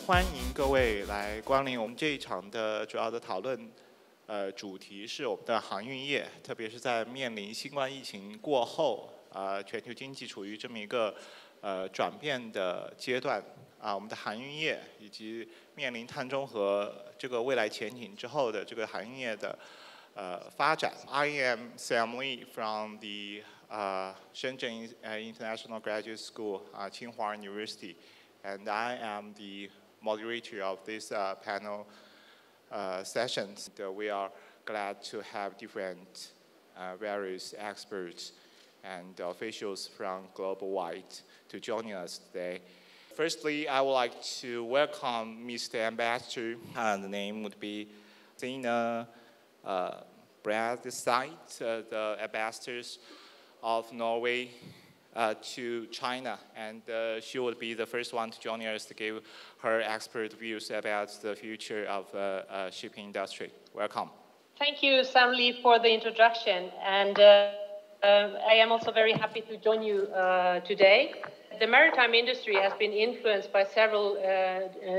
欢迎各位来光临我们这一场的主要的讨论。主题是我们的航运业，特别是在面临新冠疫情过后，全球经济处于这么一个转变的阶段我们的航运业以及面临碳中和这个未来前景之后的这个航运业的发展。I am Sam Lee from the Shenzhen International Graduate School, Tsinghua University, and I am the moderator of this panel sessions. We are glad to have different various experts and officials from global-wide to join us today. Firstly, I would like to welcome Mr. Ambassador. The name would be Zina Bradstein, the ambassadors of Norway to China, and she will be the first one to join us to give her expert views about the future of shipping industry. Welcome. Thank you, Sam Lee, for the introduction, and I am also very happy to join you today. The maritime industry has been influenced by several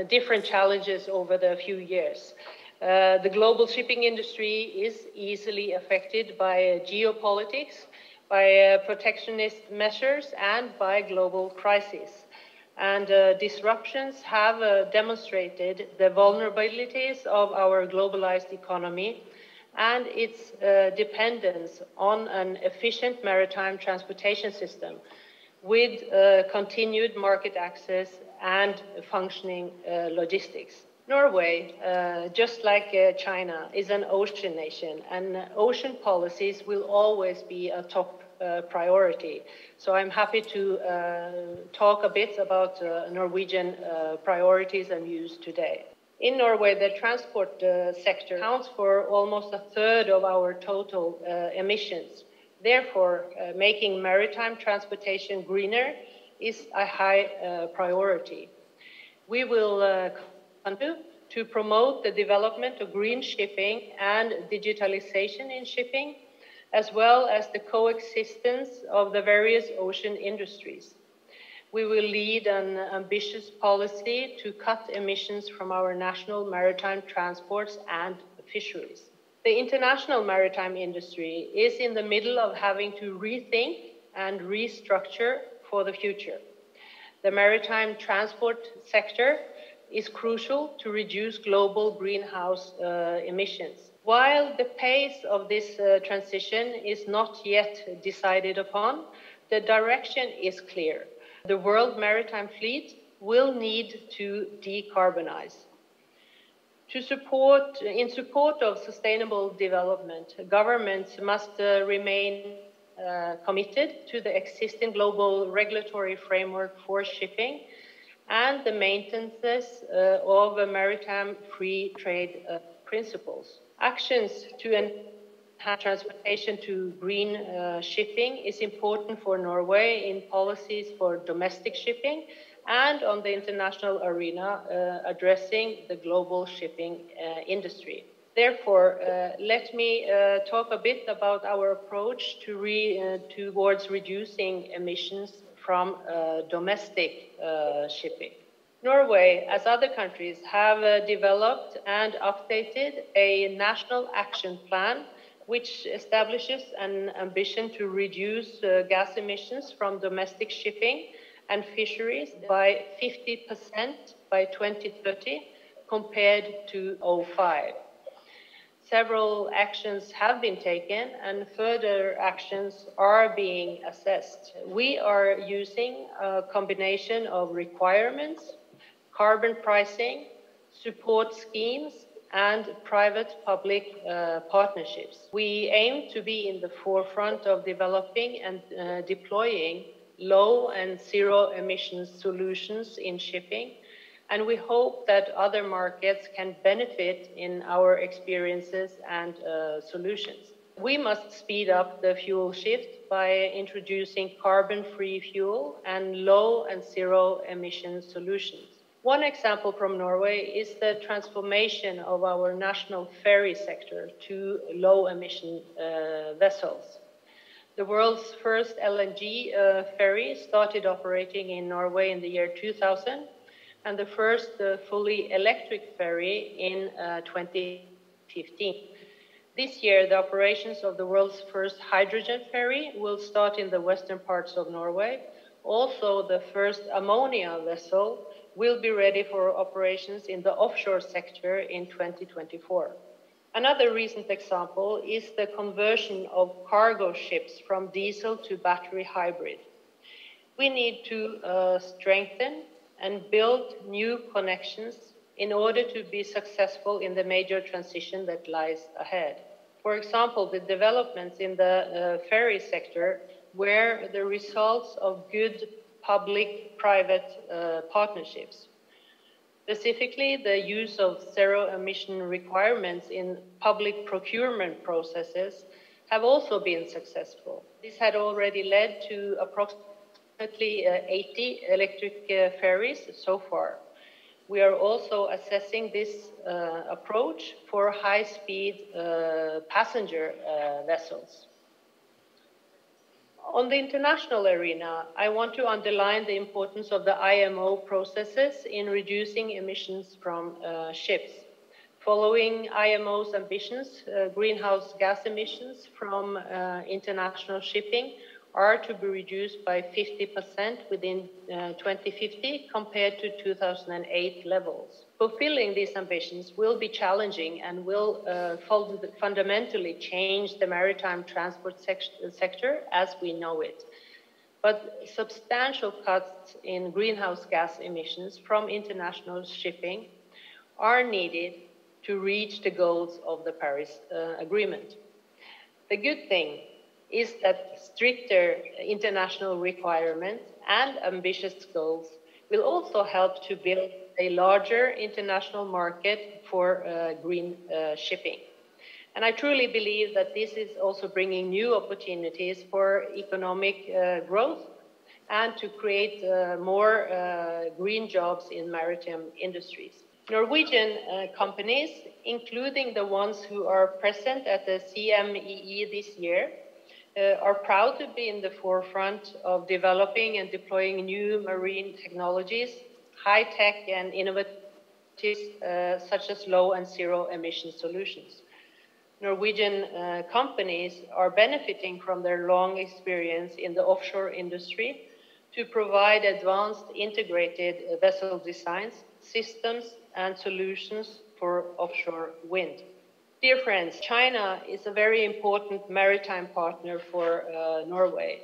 different challenges over the few years. The global shipping industry is easily affected by geopolitics, by protectionist measures, and by global crises. And disruptions have demonstrated the vulnerabilities of our globalized economy and its dependence on an efficient maritime transportation system with continued market access and functioning logistics. Norway, just like China, is an ocean nation, and ocean policies will always be a top priority. So I'm happy to talk a bit about Norwegian priorities and views today. In Norway, the transport sector accounts for almost a third of our total emissions. Therefore, making maritime transportation greener is a high priority. We will continue to promote the development of green shipping and digitalization in shipping, as well as the coexistence of the various ocean industries. We will lead an ambitious policy to cut emissions from our national maritime transports and fisheries. The international maritime industry is in the middle of having to rethink and restructure for the future. The maritime transport sector is crucial to reduce global greenhouse emissions. While the pace of this transition is not yet decided upon, the direction is clear. The world maritime fleet will need to decarbonize. In support of sustainable development, governments must remain committed to the existing global regulatory framework for shipping and the maintenance of maritime free trade principles. Actions to enhance transportation to green shipping is important for Norway in policies for domestic shipping and on the international arena addressing the global shipping industry. Therefore, let me talk a bit about our approach towards reducing emissions from domestic shipping. Norway, as other countries, have developed and updated a national action plan which establishes an ambition to reduce gas emissions from domestic shipping and fisheries by 50% by 2030 compared to 2005. Several actions have been taken and further actions are being assessed. We are using a combination of requirements, carbon pricing, support schemes, and private-public partnerships. We aim to be in the forefront of developing and deploying low and zero emissions solutions in shipping, and we hope that other markets can benefit in our experiences and solutions. We must speed up the fuel shift by introducing carbon-free fuel and low and zero emission solutions. One example from Norway is the transformation of our national ferry sector to low-emission vessels. The world's first LNG ferry started operating in Norway in the year 2000, and the first fully electric ferry in 2015. This year, the operations of the world's first hydrogen ferry will start in the western parts of Norway. Also, the first ammonia vessel will be ready for operations in the offshore sector in 2024. Another recent example is the conversion of cargo ships from diesel to battery hybrid. We need to strengthen and build new connections in order to be successful in the major transition that lies ahead. For example, the developments in the ferry sector were the results of good public-private partnerships. Specifically, the use of zero-emission requirements in public procurement processes have also been successful. This had already led to approximately 80 electric ferries so far. We are also assessing this approach for high-speed passenger vessels. On the international arena, I want to underline the importance of the IMO processes in reducing emissions from ships. Following IMO's ambitions, greenhouse gas emissions from international shipping are to be reduced by 50% within 2050 compared to 2008 levels. Fulfilling these ambitions will be challenging and will fundamentally change the maritime transport sector as we know it. But substantial cuts in greenhouse gas emissions from international shipping are needed to reach the goals of the Paris Agreement. The good thing is that stricter international requirements and ambitious goals will also help to build a larger international market for green shipping. And I truly believe that this is also bringing new opportunities for economic growth and to create more green jobs in maritime industries. Norwegian companies, including the ones who are present at the CMEE this year, are proud to be in the forefront of developing and deploying new marine technologies, high-tech and innovative such as low and zero emission solutions. Norwegian companies are benefiting from their long experience in the offshore industry to provide advanced integrated vessel designs, systems, and solutions for offshore wind. Dear friends, China is a very important maritime partner for Norway.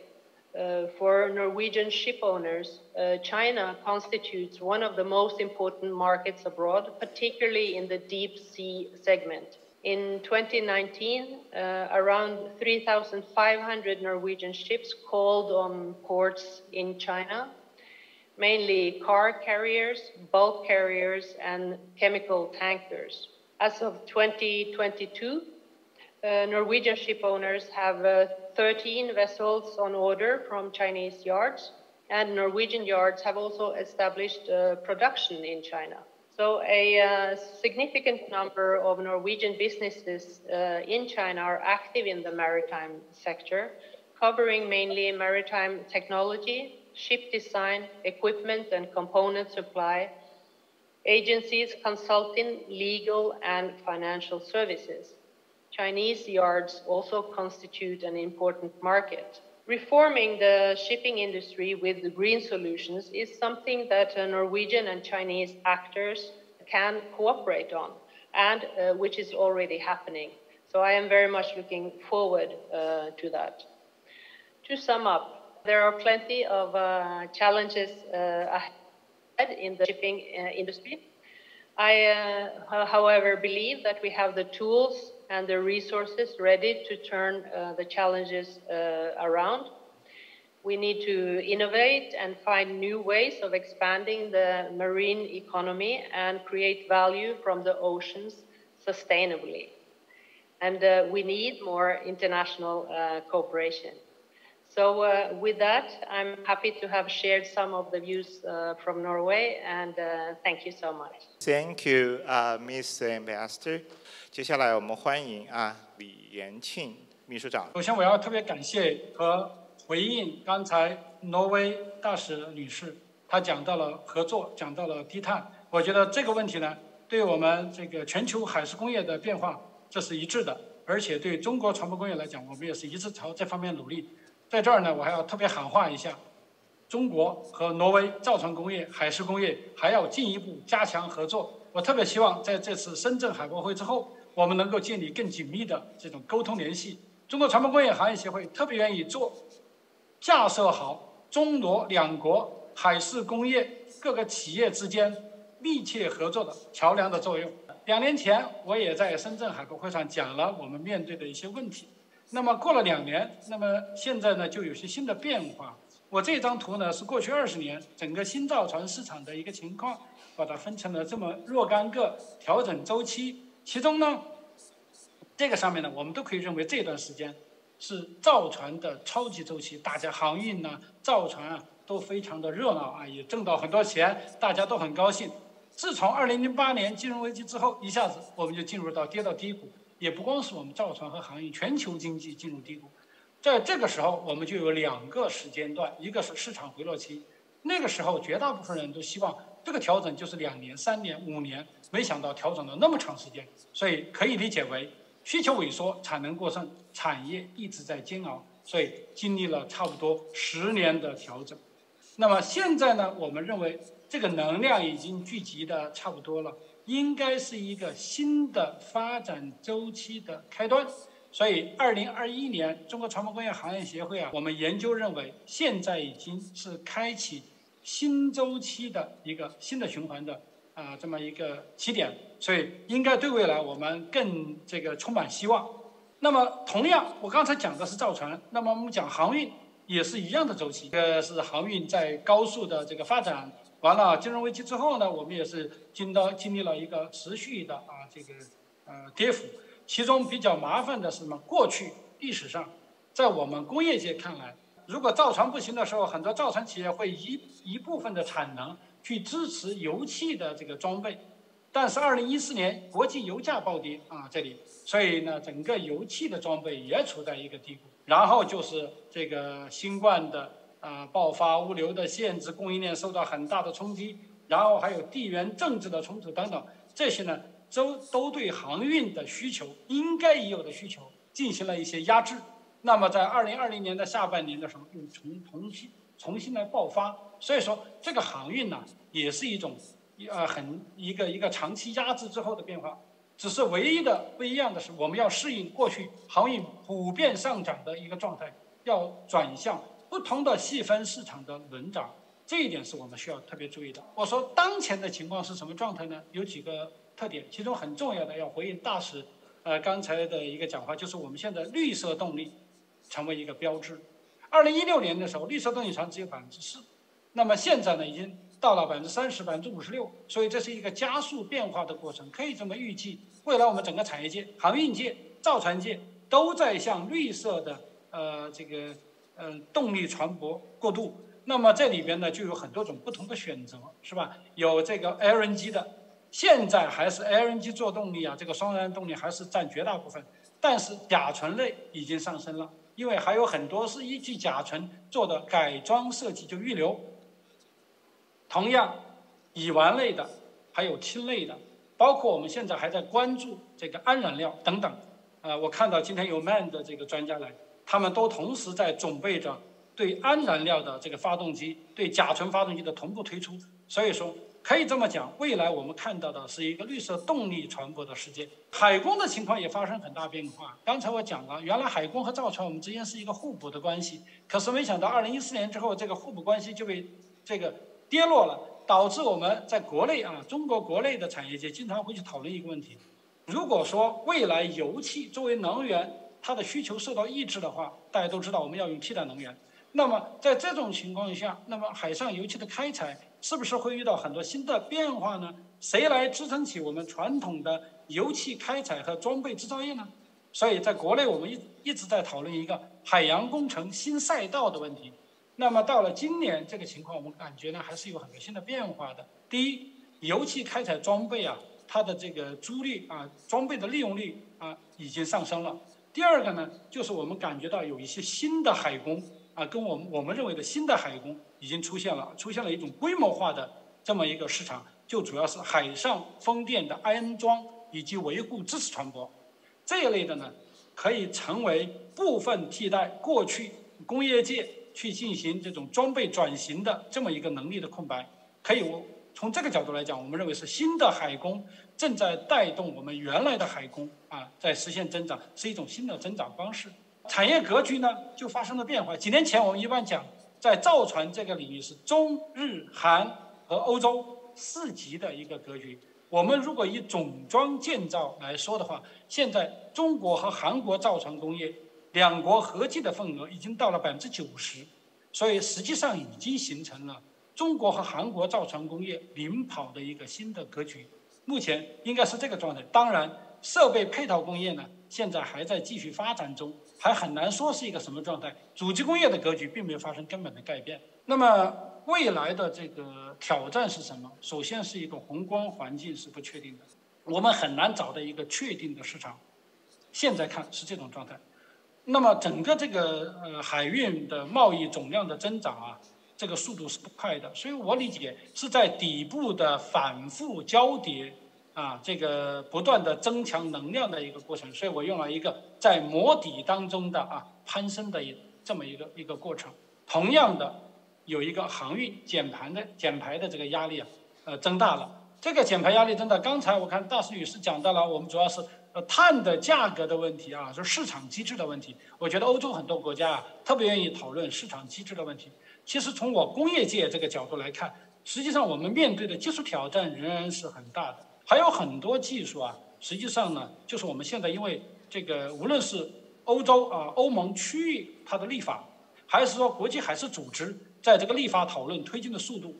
For Norwegian ship owners, China constitutes one of the most important markets abroad, particularly in the deep sea segment. In 2019, around 3,500 Norwegian ships called on ports in China, mainly car carriers, bulk carriers, and chemical tankers. As of 2022, Norwegian ship owners have 13 vessels on order from Chinese yards, and Norwegian yards have also established production in China. So a significant number of Norwegian businesses in China are active in the maritime sector, covering mainly maritime technology, ship design, equipment and component supply, agencies consulting legal and financial services. Chinese yards also constitute an important market. Reforming the shipping industry with the green solutions is something that Norwegian and Chinese actors can cooperate on, and which is already happening. So I am very much looking forward to that. To sum up, there are plenty of challenges ahead in the shipping industry. I, however, believe that we have the tools and the resources ready to turn the challenges around. We need to innovate and find new ways of expanding the marine economy and create value from the oceans sustainably. And we need more international cooperation. So with that, I'm happy to have shared some of the views from Norway, and thank you so much. Thank you, Ms. Ambassador. 接下来我们欢迎李延庆秘书长。首先，我要特别感谢和回应刚才挪威大使女士他讲到了合作，讲到了低碳。我觉得这个问题呢，对我们这个全球海事工业的变化，这是一致的。而且对中国船舶工业来讲，我们也是一致朝这方面努力。在这儿呢，我还要特别喊话一下，中国和挪威造船工业、海事工业还要进一步加强合作。我特别希望在这次深圳海博会之后，我们能够建立更紧密的这种沟通联系。中国船舶工业行业协会特别愿意做架设好中挪两国海事工业各个企业之间密切合作的桥梁的作用。2年前，我也在深圳海博会上讲了我们面对的一些问题。那么过了2年，那么现在呢就有些新的变化。我这张图呢是过去20年整个新造船市场的一个情况，把它分成了这么若干个调整周期。其中呢，这个上面呢，我们都可以认为这段时间是造船的超级周期，大家航运呢、造船啊都非常的热闹啊，也挣到很多钱，大家都很高兴。自从2008年金融危机之后，一下子我们就进入到跌到低谷，也不光是我们造船和航运，全球经济进入低谷。在这个时候，我们就有2个时间段，一个是市场回落期，那个时候绝大部分人都希望这个调整就是2年、3年、5年，没想到调整了那么长时间，所以可以理解为需求萎缩，产能过剩，产业一直在煎熬，所以经历了差不多10年的调整。那么现在呢，我们认为这个能量已经聚集的差不多了，应该是一个新的发展周期的开端。所以2021年中国船舶工业行业协会啊，我们研究认为现在已经是开启新周期的一个新的循环的这么一个起点，所以应该对未来我们更充满希望。那么同样，我刚才讲的是造船，那么我们讲航运也是一样的周期。这个是航运在高速的发展，完了金融危机之后呢，我们也是经历了一个持续的跌幅。其中比较麻烦的是什么？过去历史上，在我们工业界看来，如果造船不行的时候，很多造船企业会一部分的产能去支持油气的装备。但是2014年国际油价暴跌所以呢，整个油气的装备也处在一个低谷。然后就是新冠的爆发，物流的限制，供应链受到很大的冲击，然后还有地缘政治的冲突等等，这些呢都对航运的需求应该已有的需求进行了一些压制。那么在2020年的下半年的时候，又重新来爆发。所以说，这个航运呢，也是一种一个长期压制之后的变化。只是唯一的不一样的是，我们要适应过去航运普遍上涨的一个状态，要转向不同的细分市场的轮涨。这一点是我们需要特别注意的。我说当前的情况是什么状态呢？有几个特点，其中很重要的要回应大使刚才的一个讲话，就是我们现在绿色动力成为一个标志。2016年的时候，绿色动力船只有4%，那么现在呢，已经到了30%、56%，所以这是一个加速变化的过程。可以这么预计，未来我们整个产业界、航运界、造船界都在向绿色的动力船舶过渡。那么这里边呢，就有很多种不同的选择，是吧？有LNG 的。现在还是 LNG 做动力啊，双燃动力还是占绝大部分，但是甲醇类已经上升了，因为还有很多是依据甲醇做的改装设计，就预留。同样，乙烷类的，还有氢类的，包括我们现在还在关注氨燃料等等。我看到今天有 MAN 的专家来，他们都同时在准备着对氨燃料的发动机、对甲醇发动机的同步推出。所以说，可以这么讲，未来我们看到的是一个绿色动力船舶的世界。海工的情况也发生很大变化。刚才我讲了，原来海工和造船我们之间是一个互补的关系，可是没想到2014年之后，这个互补关系就被跌落了，导致我们在国内中国国内的产业界经常会去讨论一个问题：如果说未来油气作为能源，它的需求受到抑制的话，大家都知道我们要用替代能源。那么在这种情况下，那么海上油气的开采是不是会遇到很多新的变化呢？谁来支撑起我们传统的油气开采和装备制造业呢？所以在国内我们一直在讨论一个海洋工程新赛道的问题。那么到了今年这个情况，我们感觉呢还是有很多新的变化的。第一，油气开采装备它的租赁装备的利用率已经上升了。第二个呢，就是我们感觉到有一些新的海工跟我们认为的新的海工已经出现了一种规模化的这么一个市场，就主要是海上风电的安装以及维护支持船舶这一类的呢，可以成为部分替代过去工业界去进行这种装备转型的这么一个能力的空白。可以从这个角度来讲，我们认为是新的海工正在带动我们原来的海工在实现增长，是一种新的增长方式。产业格局呢就发生了变化。几年前我们一般讲，在造船这个领域是中日韩和欧洲4级的一个格局。我们如果以总装建造来说的话，现在中国和韩国造船工业两国合计的份额已经到了90%，所以实际上已经形成了中国和韩国造船工业领跑的一个新的格局。目前应该是这个状态。当然，设备配套工业呢，现在还在继续发展中，还很难说是一个什么状态。主机工业的格局并没有发生根本的改变。那么未来的这个挑战是什么？首先是一个宏观环境是不确定的，我们很难找到一个确定的市场。现在看是这种状态。那么整个这个海运的贸易总量的增长这个速度是不快的，所以我理解是在底部的反复交叠这个不断的增强能量的一个过程，所以我用了一个在磨底当中的攀升的这么一个过程。同样的，有一个航运减排的这个压力增大了。这个减排压力增大，刚才我看大石女士讲到了，我们主要是碳的价格的问题是市场机制的问题。我觉得欧洲很多国家特别愿意讨论市场机制的问题。其实从我工业界这个角度来看，实际上我们面对的技术挑战仍然是很大的，还有很多技术实际上呢，就是我们现在因为这个无论是欧洲欧盟区域它的立法，还是说国际海事组织在这个立法讨论推进的速度，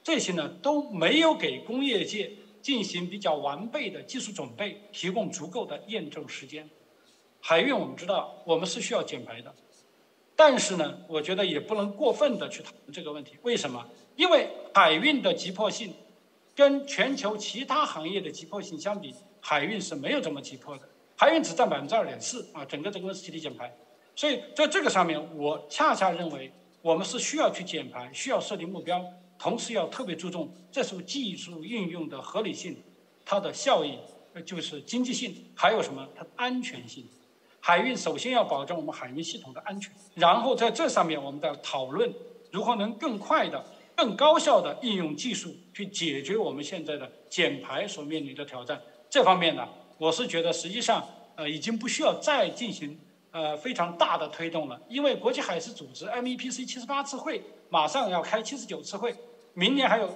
这些呢都没有给工业界进行比较完备的技术准备提供足够的验证时间。海运我们知道我们是需要减排的，但是呢，我觉得也不能过分的去讨论这个问题。为什么？因为海运的急迫性跟全球其他行业的急迫性相比，海运是没有这么急迫的。海运只占2.4%整个这个温室气体减排。所以在这个上面，我恰恰认为我们是需要去减排，需要设定目标，同时要特别注重这是技术运用的合理性，它的效益，就是经济性，还有什么？它的安全性。海运首先要保证我们海运系统的安全，然后在这上面我们再讨论如何能更快的、更高效的应用技术去解决我们现在的减排所面临的挑战。这方面呢，我是觉得实际上已经不需要再进行非常大的推动了，因为国际海事组织 MEPC 78次会马上要开79次会，明年还有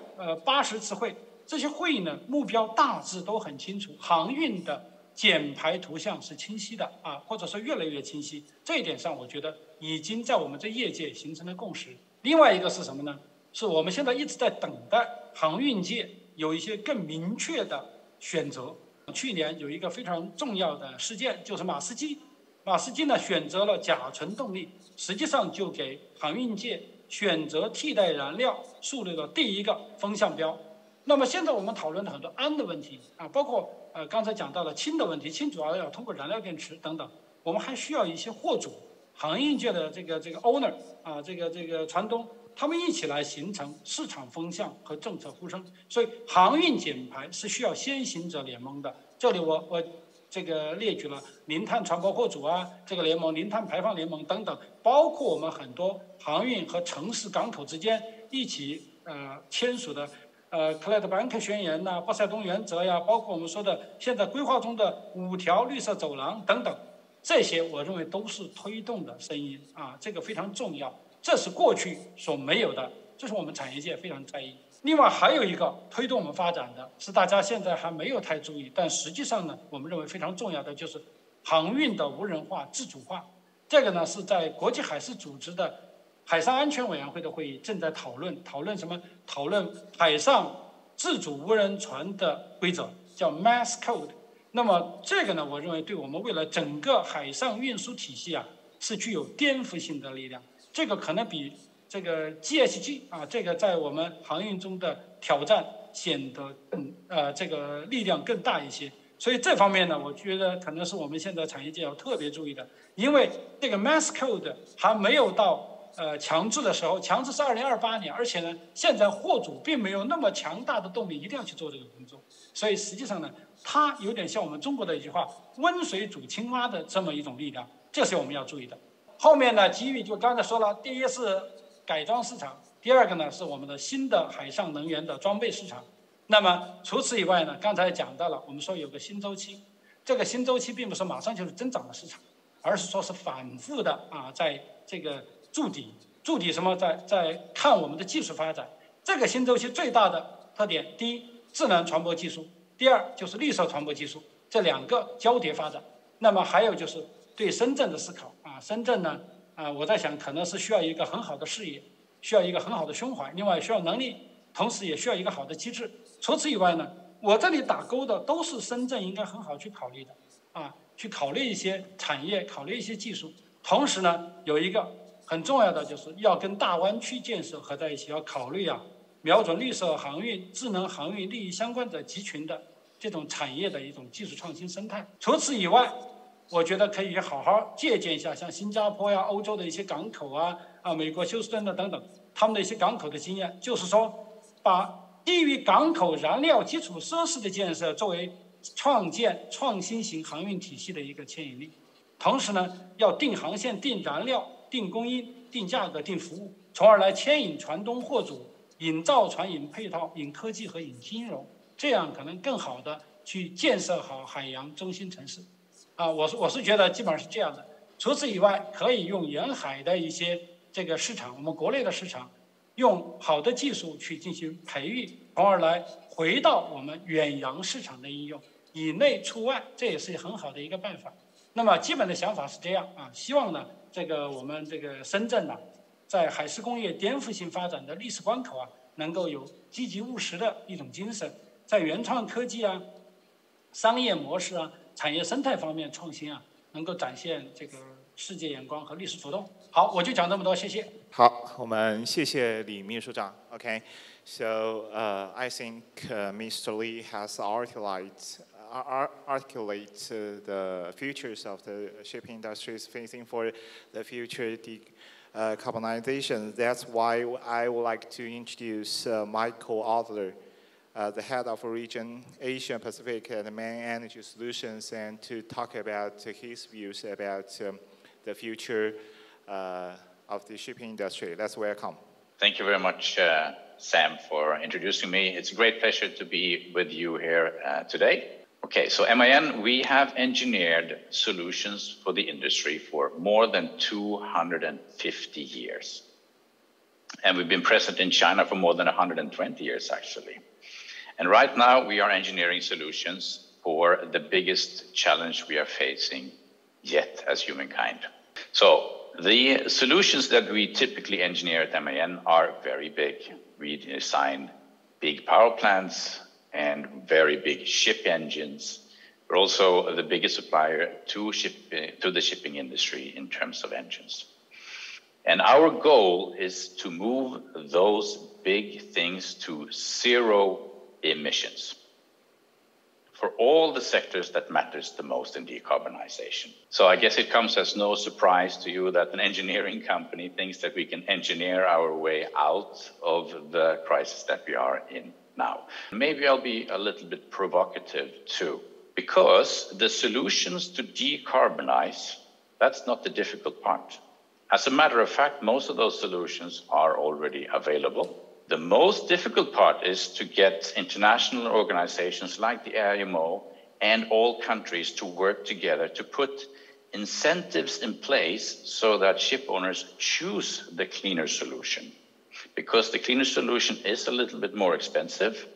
80次会，这些会议呢目标大致都很清楚，航运的减排图像是清晰的或者说越来越清晰。这一点上，我觉得已经在我们这业界形成了共识。另外一个是什么呢？是我们现在一直在等待航运界有一些更明确的选择。去年有一个非常重要的事件，就是马士基呢选择了甲醇动力，实际上就给航运界选择替代燃料树立了第一个风向标。那么现在我们讨论了很多氨的问题包括刚才讲到了氢的问题，氢主要要通过燃料电池等等，我们还需要一些货主、航运界的这个 owner 这个船东，他们一起来形成市场风向和政策呼声。所以航运减排是需要先行者联盟的。这里我这个列举了零碳船舶货主这个联盟、零碳排放联盟等等，包括我们很多航运和城市港口之间一起签署的克莱德班克宣言波塞冬原则包括我们说的现在规划中的5条绿色走廊等等，这些我认为都是推动的声音这个非常重要，这是过去所没有的，这是我们产业界非常在意。另外还有一个推动我们发展的是大家现在还没有太注意，但实际上呢，我们认为非常重要的就是航运的无人化、自主化。这个呢是在国际海事组织的海上安全委员会的会议正在讨论什么？讨论海上自主无人船的规则，叫 Mass Code。那么这个呢，我认为对我们未来整个海上运输体系是具有颠覆性的力量。这个可能比这个 GHG 这个在我们航运中的挑战显得这个力量更大一些。所以这方面呢，我觉得可能是我们现在产业界要特别注意的，因为这个 Mass Code 还没有到强制的时候，强制是2028年，而且呢，现在货主并没有那么强大的动力一定要去做这个工作，所以实际上呢，它有点像我们中国的一句话“温水煮青蛙”的这么一种力量，这是我们要注意的。后面呢，机遇就刚才说了，第一是改装市场，第二个呢是我们的新的海上能源的装备市场。那么除此以外呢，刚才讲到了，我们说有个新周期，这个新周期并不是马上就是增长的市场，而是说是反复的在这个筑底什么，在看我们的技术发展。这个新周期最大的特点，第一，智能船舶技术；第二，就是绿色船舶技术，这两个交叠发展。那么还有就是对深圳的思考深圳呢我在想可能是需要一个很好的视野，需要一个很好的胸怀，另外需要能力，同时也需要一个好的机制。除此以外呢，我这里打勾的都是深圳应该很好去考虑的去考虑一些产业，考虑一些技术。同时呢，有一个很重要的就是要跟大湾区建设合在一起，要考虑瞄准绿色航运、智能航运利益相关的集群的这种产业的一种技术创新生态。除此以外，我觉得可以好好借鉴一下像新加坡欧洲的一些港口美国休斯顿的等等，他们的一些港口的经验，就是说把基于港口燃料基础设施的建设作为创建创新型航运体系的一个牵引力。同时呢，要定航线、定燃料、定供应、定价格、定服务，从而来牵引船东货主，引造船、引配套、引科技和引金融，这样可能更好的去建设好海洋中心城市。我是觉得基本上是这样的。除此以外，可以用沿海的一些这个市场，我们国内的市场，用好的技术去进行培育，从而来回到我们远洋市场的应用，以内出外，这也是很好的一个办法。那么基本的想法是这样希望呢，我们这个深圳在海事工业颠覆性发展的历史关口能够有积极务实的一种精神，在原创科技商业模式产业生态方面创新能够展现这个世界眼光和历史主动。好，我就讲这么多，谢谢。好，我们谢谢李秘书长。Okay, so I think Mr. Li has articulate the futures of the shipping industry is facing for the future decarbonization. That's why I would like to introduce my co-author, the head of region Asia Pacific and Main Energy Solutions, and to talk about his views about the future of the shipping industry. Let's welcome. Thank you very much, Sam, for introducing me. It's a great pleasure to be with you here today. Okay, so MIN, we have engineered solutions for the industry for more than 250 years. And we've been present in China for more than 120 years, actually. And right now, we are engineering solutions for the biggest challenge we are facing yet as humankind. So the solutions that we typically engineer at MIN are very big. We design big power plants and very big ship engines. We're also the biggest supplier to the shipping industry in terms of engines. And our goal is to move those big things to zero emissions for all the sectors that matters the most in decarbonization. So I guess it comes as no surprise to you that an engineering company thinks that we can engineer our way out of the crisis that we are in now. Maybe I'll be a little bit provocative too, because the solutions to decarbonize, that's not the difficult part. As a matter of fact, most of those solutions are already available. The most difficult part is to get international organizations like the IMO and all countries to work together to put incentives in place so that ship owners choose the cleaner solution. Because the cleaner solution is a little bit more expensive,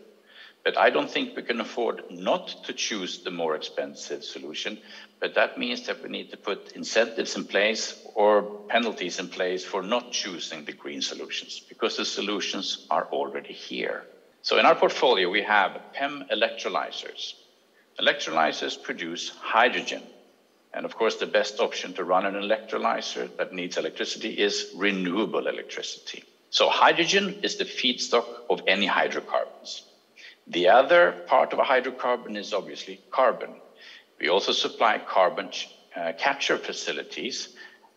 but I don't think we can afford not to choose the more expensive solution. But that means that we need to put incentives in place or penalties in place for not choosing the green solutions, because the solutions are already here. So in our portfolio, we have PEM electrolyzers. Electrolyzers produce hydrogen. And of course, the best option to run an electrolyzer that needs electricity is renewable electricity. So hydrogen is the feedstock of any hydrocarbons. The other part of a hydrocarbon is obviously carbon. We also supply carbon capture facilities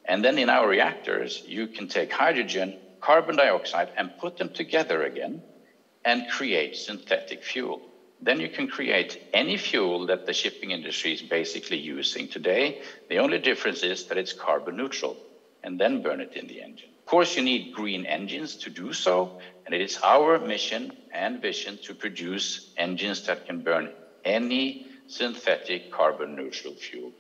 And then in our reactors, you can take hydrogen, carbon dioxide, and put them together again and create synthetic fuel. Then you can create any fuel that the shipping industry is basically using today. The only difference is that it's carbon neutral, and then burn it in the engine. Of course, you need green engines to do so, and it is our mission and vision to produce engines that can burn any synthetic carbon neutral fuel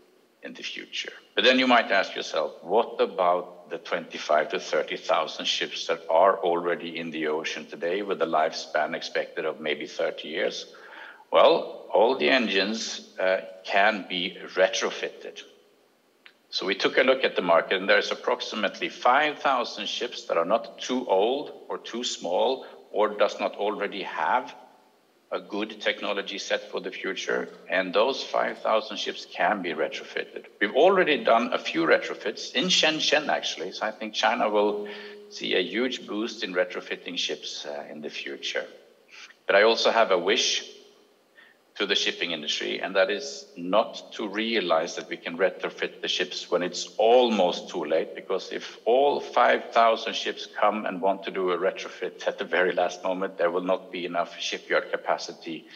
in the future. But then you might ask yourself, what about the 25 to 30,000 ships that are already in the ocean today with a lifespan expected of maybe 30 years? Well, all the engines can be retrofitted. So we took a look at the market, and there's approximately 5,000 ships that are not too old or too small or does not already have a good technology set for the future, and those 5,000 ships can be retrofitted. We've already done a few retrofits in Shenzhen, actually, so I think China will see a huge boost in retrofitting ships in the future. But I also have a wish to the shipping industry, and that is not to realize that we can retrofit the ships when it's almost too late, because if all 5,000 ships come and want to do a retrofit at the very last moment, there will not be enough shipyard capacity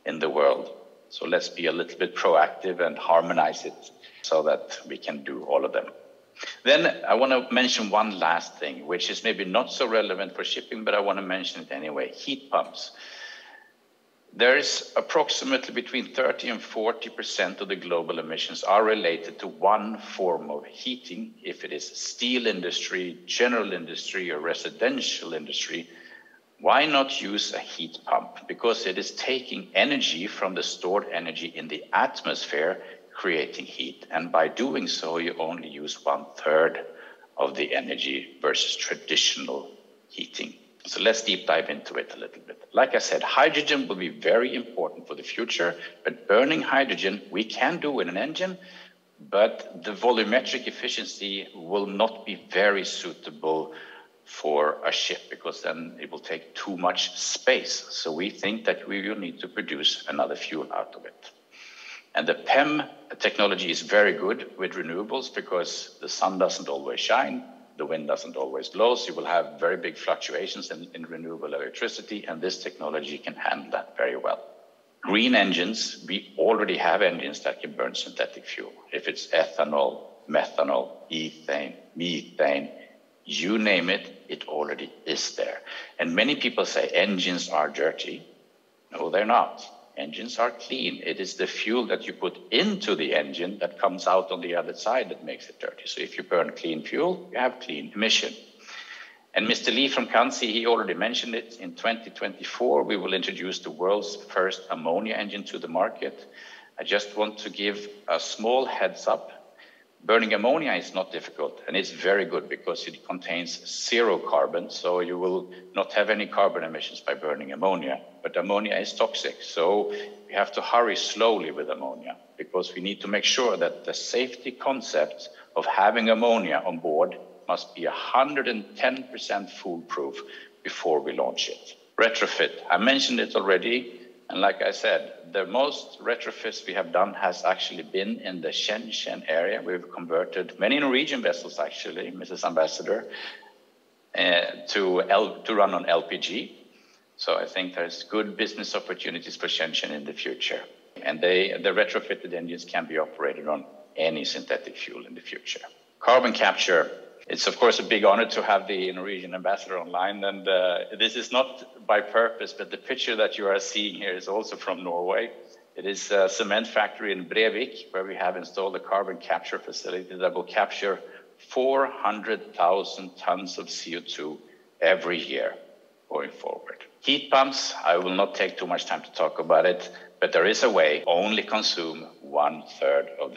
in the world. So let's be a little bit proactive and harmonize it so that we can do all of them. Then I want to mention one last thing, which is maybe not so relevant for shipping, but I want to mention it anyway: heat pumps. There is approximately between 30 and 40% of the global emissions are related to one form of heating. If it is steel industry, general industry, or residential industry, why not use a heat pump? Because it is taking energy from the stored energy in the atmosphere, creating heat. And by doing so, you only use 1/3 of the energy versus traditional heating. So let's deep dive into it a little bit. Like I said, hydrogen will be very important for the future, but burning hydrogen we can do in an engine, but the volumetric efficiency will not be very suitable for a ship, because then it will take too much space. So we think that we will need to produce another fuel out of it. And the PEM technology is very good with renewables, because the sun doesn't always shine, the wind doesn't always blow, so you will have very big fluctuations in renewable electricity, and this technology can handle that very well. Green engines, we already have engines that can burn synthetic fuel. If it's ethanol, methanol, ethane, methane, you name it, it already is there. And many people say engines are dirty. No, they're not. Engines are clean. It is the fuel that you put into the engine that comes out on the other side that makes it dirty. So if you burn clean fuel, you have clean emission. And Mr. Lee from Kansi, he already mentioned it. In 2024, we will introduce the world's first ammonia engine to the market. I just want to give a small heads up. Burning ammonia is not difficult, and it's very good because it contains 0 carbon, so you will not have any carbon emissions by burning ammonia. But ammonia is toxic, so we have to hurry slowly with ammonia, because we need to make sure that the safety concept of having ammonia on board must be 110% foolproof before we launch it. Retrofit, I mentioned it already. And like I said, the most retrofits we have done has actually been in the Shenzhen area. We've converted many Norwegian vessels, actually, Mrs. Ambassador, to run on LPG. So I think there's good business opportunities for Shenzhen in the future. And the retrofitted engines can be operated on any synthetic fuel in the future. Carbon capture. It's, of course, a big honor to have the Norwegian ambassador online. And this is not by purpose, but the picture that you are seeing here is also from Norway. It is a cement factory in Brevik, where we have installed a carbon capture facility that will capture 400,000 tons of CO2 every year going forward. Heat pumps, I will not take too much time to talk about it, but there is a way. Only consume 1/3 of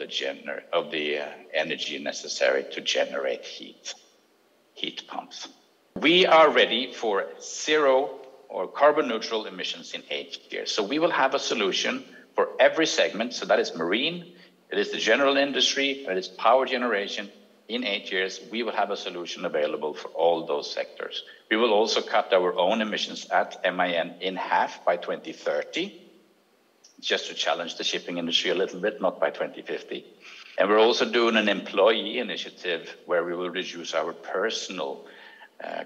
the energy necessary to generate heat pumps. We are ready for 0 or carbon neutral emissions in 8 years. So we will have a solution for every segment. So that is marine, it is the general industry, it is power generation. In 8 years, we will have a solution available for all those sectors. We will also cut our own emissions at MAN in half by 2030. just to challenge the shipping industry a little bit, not by 2050. And we're also doing an employee initiative where we will reduce our personal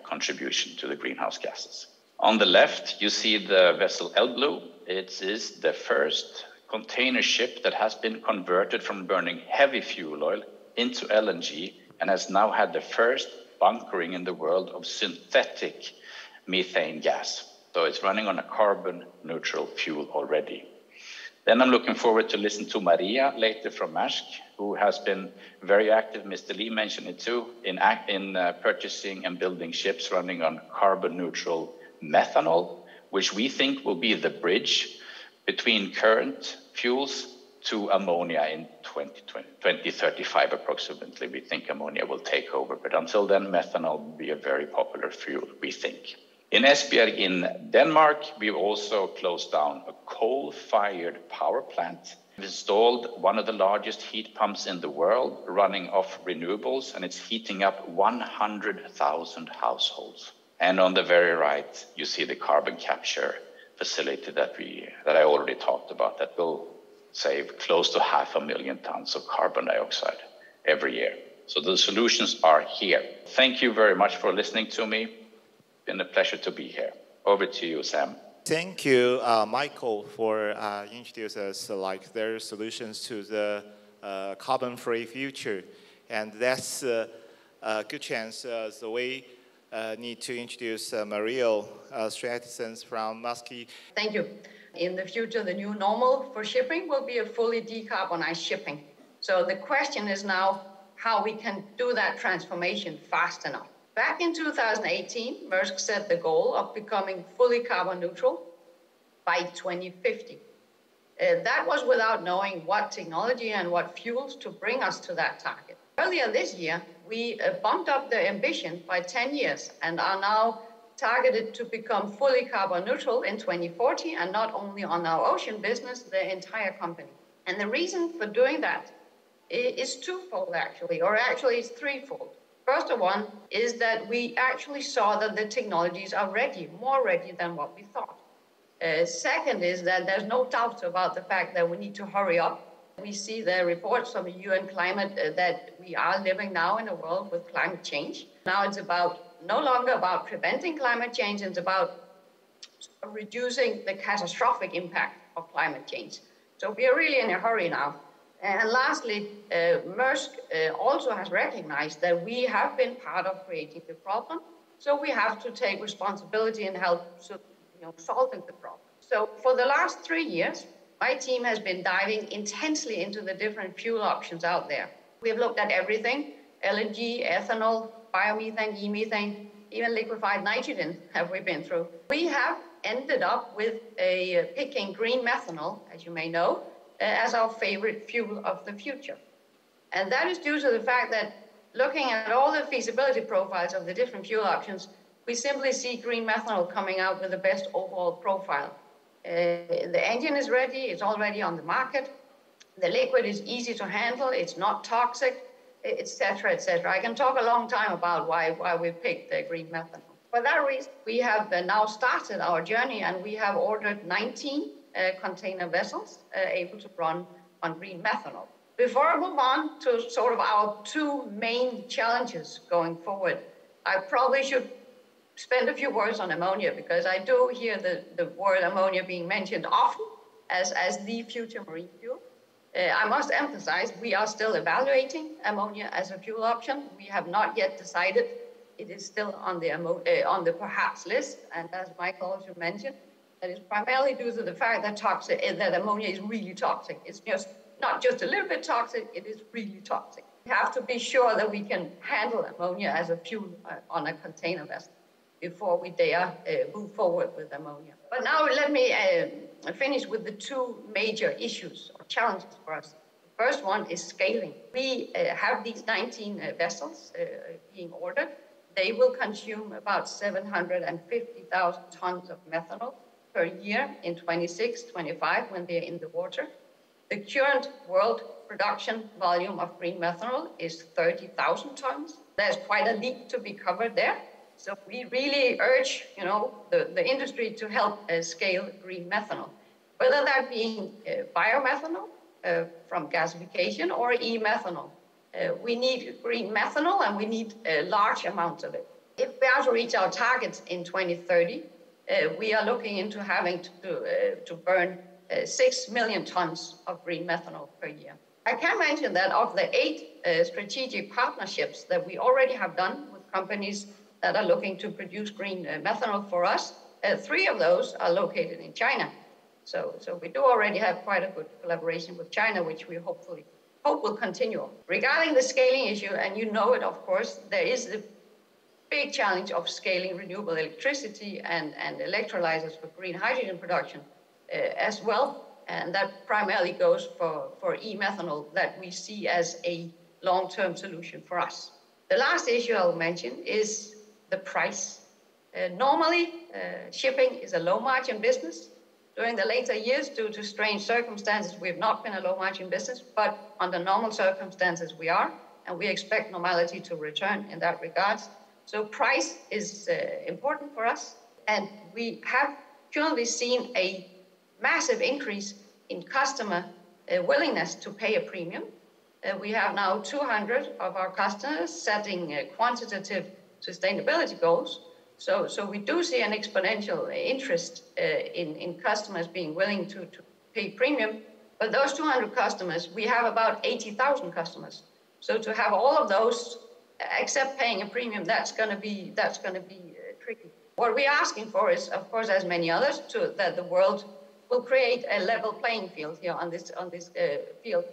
contribution to the greenhouse gases. On the left, you see the vessel Blue. It is the first container ship that has been converted from burning heavy fuel oil into LNG and has now had the first bunkering in the world of synthetic methane gas. So it's running on a carbon neutral fuel already. Then I'm looking forward to listen to Maria later from Maersk, who has been very active, Mr. Lee mentioned it too, in purchasing and building ships running on carbon neutral methanol, which we think will be the bridge between current fuels to ammonia in 2035 approximately. We think ammonia will take over, but until then, methanol will be a very popular fuel, we think. In Esbjerg in Denmark, we've also closed down a coal-fired power plant. We've installed one of the largest heat pumps in the world running off renewables, and it's heating up 100,000 households. And on the very right, you see the carbon capture facility that I already talked about that will save close to 500,000 tons of carbon dioxide every year. So the solutions are here. Thank you very much for listening to me. Been a pleasure to be here. Over to you, Sam. Thank you, Michael, for introducing us their solutions to the carbon-free future. And that's a good chance the way need to introduce Maria Stratisons from Maersk. Thank you. In the future, the new normal for shipping will be a fully decarbonized shipping. So the question is now how we can do that transformation fast enough. Back in 2018, Maersk set the goal of becoming fully carbon neutral by 2050. That was without knowing what technology and what fuels to bring us to that target. Earlier this year, we bumped up the ambition by 10 years and are now targeted to become fully carbon neutral in 2040, and not only on our ocean business, the entire company. And the reason for doing that is twofold, actually it's threefold. First one is that we actually saw that the technologies are ready, more ready than what we thought. Second is that there's no doubt about the fact that we need to hurry up. We see the reports from the UN climate that we are living now in a world with climate change. Now it's no longer about preventing climate change, it's about reducing the catastrophic impact of climate change. So we are really in a hurry now. And lastly, Maersk also has recognized that we have been part of creating the problem, so we have to take responsibility and help solving the problem. So for the last 3 years, my team has been diving intensely into the different fuel options out there. We've looked at everything: LNG, ethanol, biomethane, e-methane, even liquefied nitrogen have we been through. We have ended up with picking green methanol, as you may know, as our favorite fuel of the future. And that is due to the fact that looking at all the feasibility profiles of the different fuel options, we simply see green methanol coming out with the best overall profile. The engine is ready, it's already on the market. The liquid is easy to handle, it's not toxic, etc., etc. I can talk a long time about why we picked the green methanol. For that reason, we have now started our journey, and we have ordered 19 container vessels able to run on green methanol. Before I move on to sort of our two main challenges going forward, I probably should spend a few words on ammonia, because I do hear the word ammonia being mentioned often as the future marine fuel. I must emphasize, we are still evaluating ammonia as a fuel option. We have not yet decided. It is still on the perhaps list, and as Michael also mentioned, that is primarily due to the fact that ammonia is really toxic. It's just not just a little bit toxic, it is really toxic. We have to be sure that we can handle ammonia as a fuel on a container vessel before we dare move forward with ammonia. But now let me finish with the two major issues or challenges for us. The first one is scaling. We have these 19 vessels being ordered. They will consume about 750,000 tons of methanol per year in 26-25 when they're in the water. The current world production volume of green methanol is 30,000 tons. There's quite a leap to be covered there. So we really urge, the industry to help scale green methanol. whether that being biomethanol from gasification or e-methanol. We need green methanol and we need large amounts of it. If we are to reach our targets in 2030, we are looking into having to burn 6 million tons of green methanol per year. I can mention that of the 8 strategic partnerships that we already have done with companies that are looking to produce green methanol for us, 3 of those are located in China. So we do already have quite a good collaboration with China, which we hope will continue. Regarding the scaling issue, and you know it, of course, there is the big challenge of scaling renewable electricity and electrolyzers for green hydrogen production as well. And that primarily goes for e-methanol that we see as a long-term solution for us. The last issue I'll mention is the price. Normally, shipping is a low-margin business. During the later years, due to strange circumstances, we've not been a low-margin business, but under normal circumstances we are, and we expect normality to return in that regard. So price is important for us, and we have currently seen a massive increase in customer willingness to pay a premium. We have now 200 of our customers setting quantitative sustainability goals. So we do see an exponential interest in customers being willing to pay premium. But those 200 customers, we have about 80,000 customers. So to have all of those accept paying a premium, that's going to be tricky. What we're asking for is, of course, as many others, that the world will create a level playing field here on this field,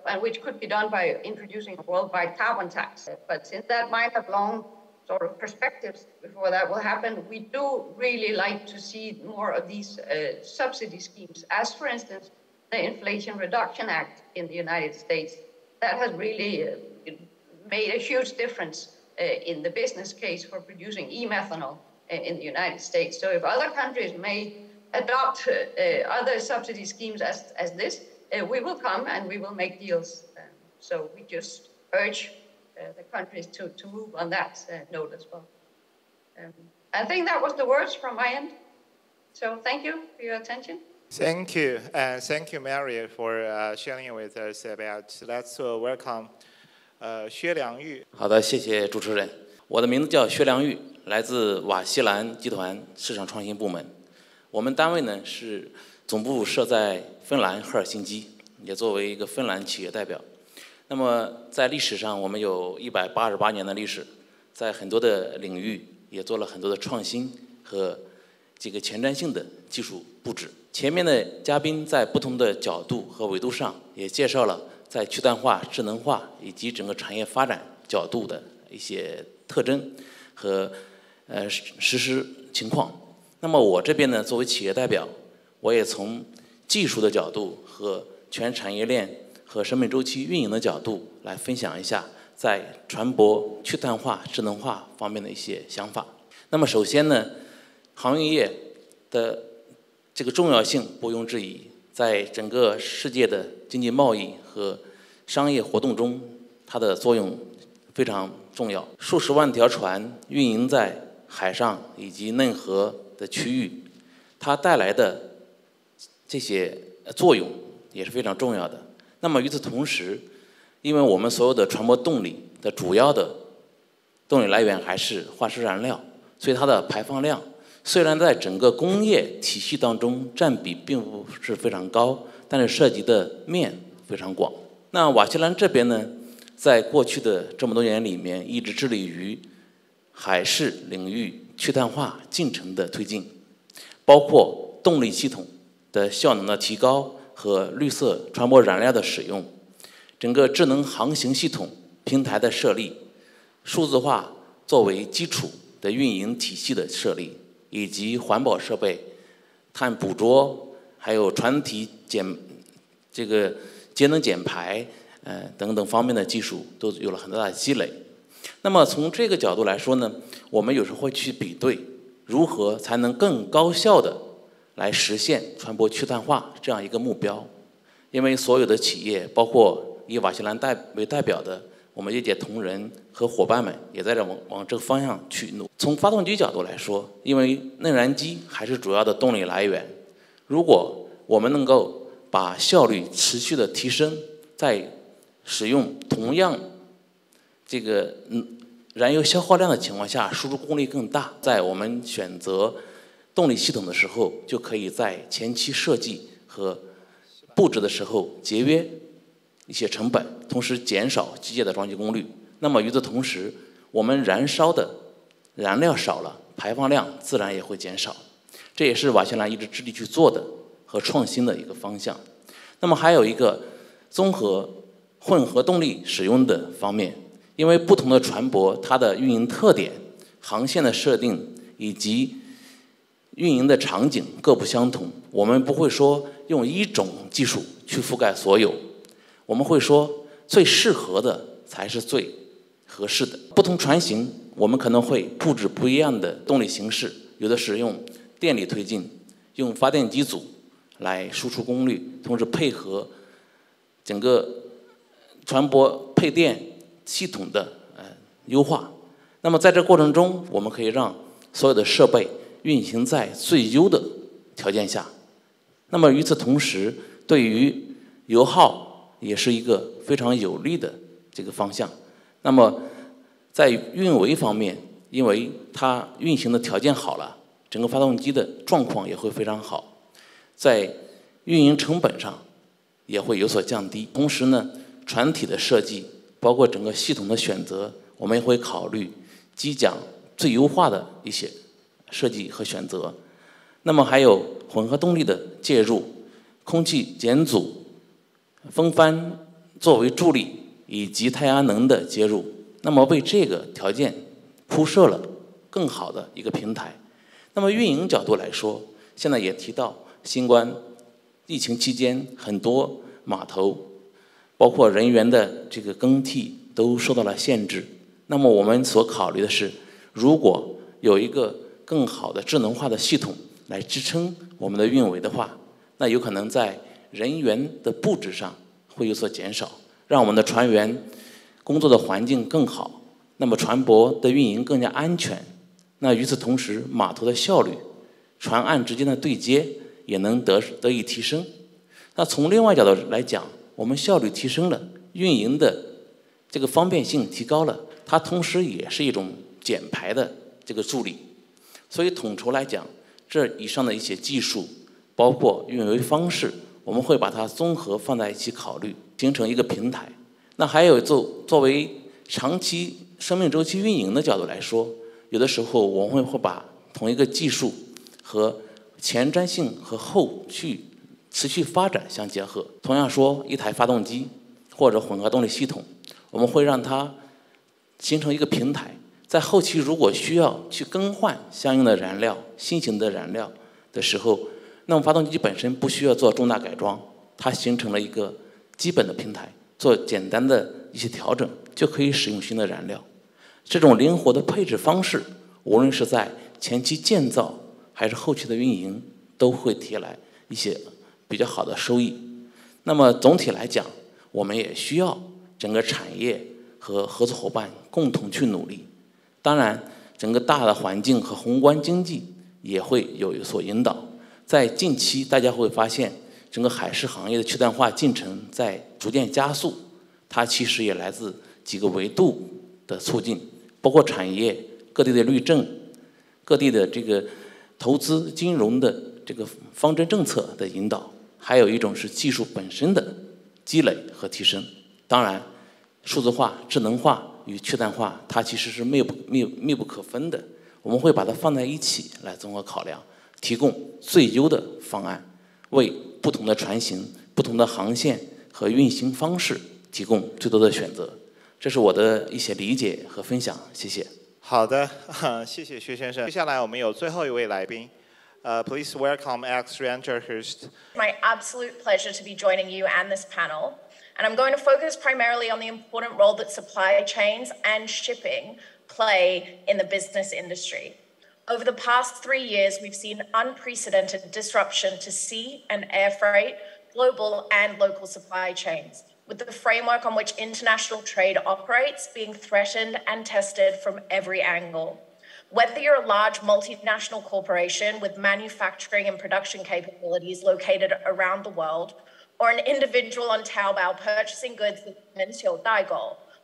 and which could be done by introducing a worldwide carbon tax. But since that might have long sort of perspectives before that will happen, we do really like to see more of these subsidy schemes, as for instance, the Inflation Reduction Act in the United States. That has really made a huge difference in the business case for producing e-methanol in the United States. So if other countries may adopt other subsidy schemes as this, we will come and we will make deals. So we just urge the countries to move on that note as well. I think that was the words from my end. So thank you for your attention. Thank you, and thank you, Mary, for sharing with us about. Let's welcome 薛良玉。好的，谢谢主持人。我的名字叫薛良玉，来自瓦西兰集团市场创新部门。我们单位呢是总部设在芬兰赫尔辛基，也作为一个芬兰企业代表。那么在历史上，我们有188年的历史，在很多的领域也做了很多的创新和这个前瞻性的技术布置。前面的嘉宾在不同的角度和维度上也介绍了在去碳化、智能化以及整个产业发展角度的一些特征和实施情况。那么我这边呢，作为企业代表，我也从技术的角度和全产业链和生命周期运营的角度来分享一下在船舶去碳化、智能化方面的一些想法。那么首先呢，航运业的这个重要性毋庸置疑，在整个世界的经济贸易和商业活动中，它的作用非常重要。数十万条船运营在海上以及内河的区域，它带来的这些作用也是非常重要的。那么与此同时，因为我们所有的船舶动力的主要的动力来源还是化石燃料，所以它的排放量虽然在整个工业体系当中占比并不是非常高，但是涉及的面非常广。那瓦西兰这边呢，在过去的这么多年里面，一直致力于海事领域去碳化进程的推进，包括动力系统的效能的提高和绿色船舶燃料的使用，整个智能航行系统平台的设立，数字化作为基础的运营体系的设立，以及环保设备、碳捕捉，还有船体这个节能减排等等方面的技术都有了很大的积累。那么从这个角度来说呢，我们有时候会去比对如何才能更高效的来实现船舶去碳化这样一个目标。因为所有的企业，包括以瓦西兰为代表的我们业界同仁和伙伴们，也在往这个方向去努。从发动机角度来说，因为内燃机还是主要的动力来源，如果我们能够把效率持续的提升，在使用同样这个燃油消耗量的情况下，输出功率更大。在我们选择动力系统的时候，就可以在前期设计和布置的时候节约一些成本，同时减少机械的装机功率。那么与此同时，我们燃烧的燃料少了，排放量自然也会减少。这也是瓦西兰一直致力去做的和创新的一个方向。那么还有一个综合混合动力使用的方面，因为不同的船舶它的运营特点、航线的设定以及运营的场景各不相同，我们不会说用一种技术去覆盖所有，我们会说最适合的才是最合适的。不同船型我们可能会布置不一样的动力形式，有的是用电力推进，用发电机组来输出功率，同时配合整个船舶配电系统的优化。那么在这过程中，我们可以让所有的设备运行在最优的条件下。那么与此同时，对于油耗也是一个非常有利的这个方向。那么在运维方面，因为它运行的条件好了，整个发动机的状况也会非常好，在运营成本上也会有所降低。同时呢，船体的设计包括整个系统的选择，我们也会考虑机桨最优化的一些设计和选择。那么还有混合动力的介入，空气减阻、风帆作为助力以及太阳能的接入，那么为这个条件铺设了更好的一个平台。那么运营角度来说，现在也提到新冠疫情期间，很多码头包括人员的这个更替都受到了限制。那么我们所考虑的是，如果有一个更好的智能化的系统来支撑我们的运维的话，那有可能在人员的布置上会有所减少，让我们的船员工作的环境更好，那么船舶的运营更加安全。那与此同时，码头的效率、船岸之间的对接也能得以提升。那从另外角度来讲，我们效率提升了，运营的这个方便性提高了，它同时也是一种减排的这个助力。所以统筹来讲，这以上的一些技术，包括运维方式，我们会把它综合放在一起考虑，形成一个平台。那还有作为长期生命周期运营的角度来说，有的时候我们会把同一个技术和前瞻性和后续持续发展相结合。同样说，一台发动机或者混合动力系统，我们会让它形成一个平台，在后期如果需要去更换相应的燃料、新型的燃料的时候，那么发动机本身不需要做重大改装，它形成了一个基本的平台，做简单的一些调整就可以使用新的燃料。这种灵活的配置方式，无论是在前期建造还是后期的运营，都会提来一些比较好的收益。那么总体来讲，我们也需要整个产业和合作伙伴共同去努力。当然，整个大的环境和宏观经济也会有所引导。在近期，大家会发现整个海事行业的去碳化进程在逐渐加速，它其实也来自几个维度的促进，包括产业、各地的律政、各地的这个投资、金融的这个方针政策的引导，还有一种是技术本身的积累和提升。当然，数字化、智能化与去碳化，它其实是密不可分的。我们会把它放在一起来综合考量，提供最优的方案，为不同的船型、不同的航线和运行方式提供最多的选择。这是我的一些理解和分享，谢谢。好的，谢谢薛先生。接下来我们有最后一位来宾。Please welcome Alex Rangerhurst. My absolute pleasure to be joining you and this panel. And I'm going to focus primarily on the important role that supply chains and shipping play in the business industry. Over the past 3 years, we've seen unprecedented disruption to sea and air freight, global and local supply chains, with the framework on which international trade operates being threatened and tested from every angle. Whether you're a large multinational corporation with manufacturing and production capabilities located around the world, or an individual on Taobao purchasing goods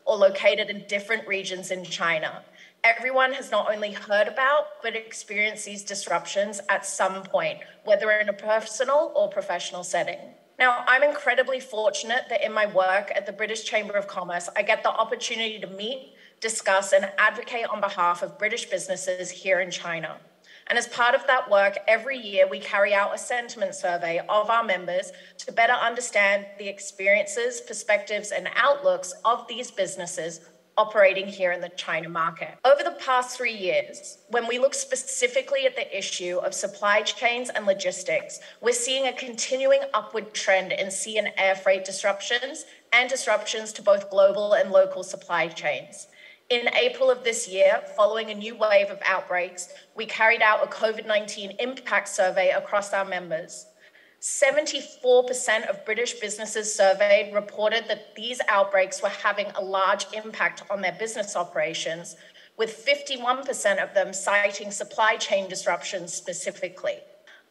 or located in different regions in China, everyone has not only heard about, but experienced these disruptions at some point, whether in a personal or professional setting. Now, I'm incredibly fortunate that in my work at the British Chamber of Commerce, I get the opportunity to meet, discuss, and advocate on behalf of British businesses here in China. And as part of that work, every year we carry out a sentiment survey of our members to better understand the experiences, perspectives, and outlooks of these businesses operating here in the China market. Over the past 3 years, when we look specifically at the issue of supply chains and logistics, we're seeing a continuing upward trend in sea and air freight disruptions and disruptions to both global and local supply chains. In April of this year, following a new wave of outbreaks, we carried out a COVID-19 impact survey across our members. 74% of British businesses surveyed reported that these outbreaks were having a large impact on their business operations, with 51% of them citing supply chain disruptions specifically.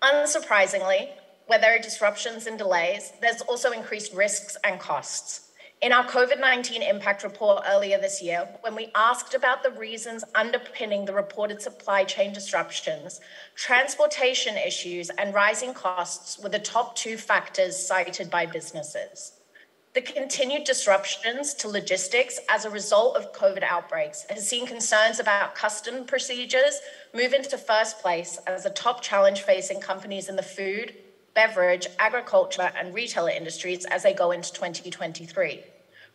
Unsurprisingly, where there are disruptions and delays, there's also increased risks and costs. In our COVID-19 impact report earlier this year, when we asked about the reasons underpinning the reported supply chain disruptions, transportation issues and rising costs were the top 2 factors cited by businesses. The continued disruptions to logistics as a result of COVID outbreaks has seen concerns about custom procedures move into first place as a top challenge facing companies in the food, beverage, agriculture, and retail industries as they go into 2023.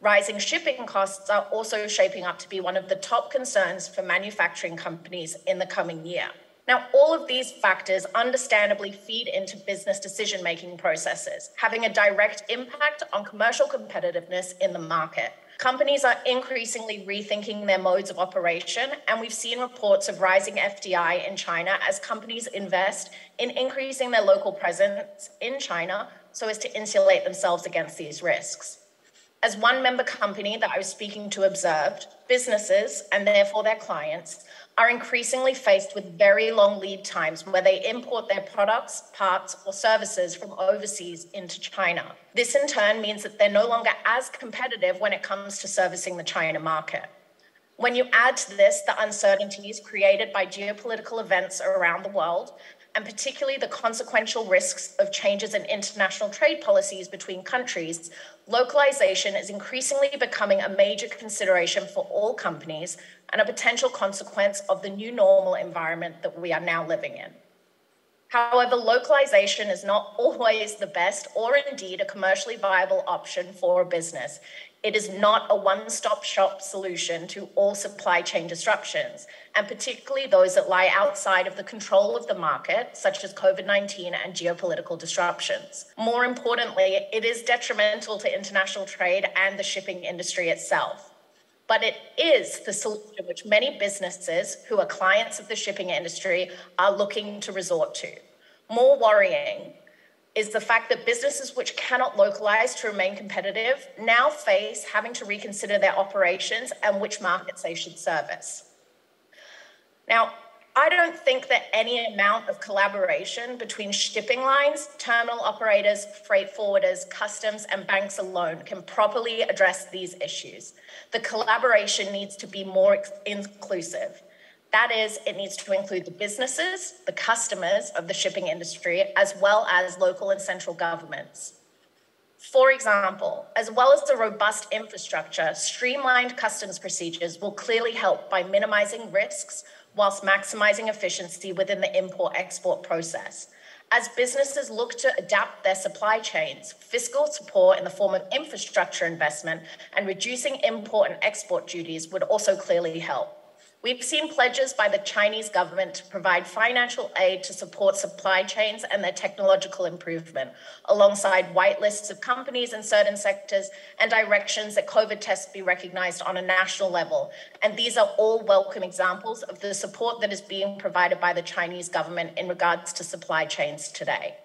Rising shipping costs are also shaping up to be one of the top concerns for manufacturing companies in the coming year. Now, all of these factors understandably feed into business decision-making processes, having a direct impact on commercial competitiveness in the market. Companies are increasingly rethinking their modes of operation, and we've seen reports of rising FDI in China as companies invest in increasing their local presence in China so as to insulate themselves against these risks. As one member company that I was speaking to observed, businesses, and therefore their clients, are increasingly faced with very long lead times where they import their products, parts, or services from overseas into China. This in turn means that they're no longer as competitive when it comes to servicing the China market. When you add to this the uncertainties created by geopolitical events around the world, and particularly the consequential risks of changes in international trade policies between countries, localization is increasingly becoming a major consideration for all companies and a potential consequence of the new normal environment that we are now living in. However, localization is not always the best or indeed a commercially viable option for a business. It is not a one-stop shop solution to all supply chain disruptions, and particularly those that lie outside of the control of the market, such as COVID-19 and geopolitical disruptions. More importantly, it is detrimental to international trade and the shipping industry itself. But it is the solution which many businesses who are clients of the shipping industry are looking to resort to. More worrying is the fact that businesses which cannot localize to remain competitive now face having to reconsider their operations and which markets they should service. Now, I don't think that any amount of collaboration between shipping lines, terminal operators, freight forwarders, customs, and banks alone can properly address these issues. The collaboration needs to be more inclusive. That is, it needs to include the businesses, the customers of the shipping industry, as well as local and central governments. For example, as well as the robust infrastructure, streamlined customs procedures will clearly help by minimizing risks whilst maximizing efficiency within the import-export process. As businesses look to adapt their supply chains, fiscal support in the form of infrastructure investment and reducing import and export duties would also clearly help. We've seen pledges by the Chinese government to provide financial aid to support supply chains and their technological improvement, alongside whitelists of companies in certain sectors and directions that COVID tests be recognized on a national level. And these are all welcome examples of the support that is being provided by the Chinese government in regards to supply chains today.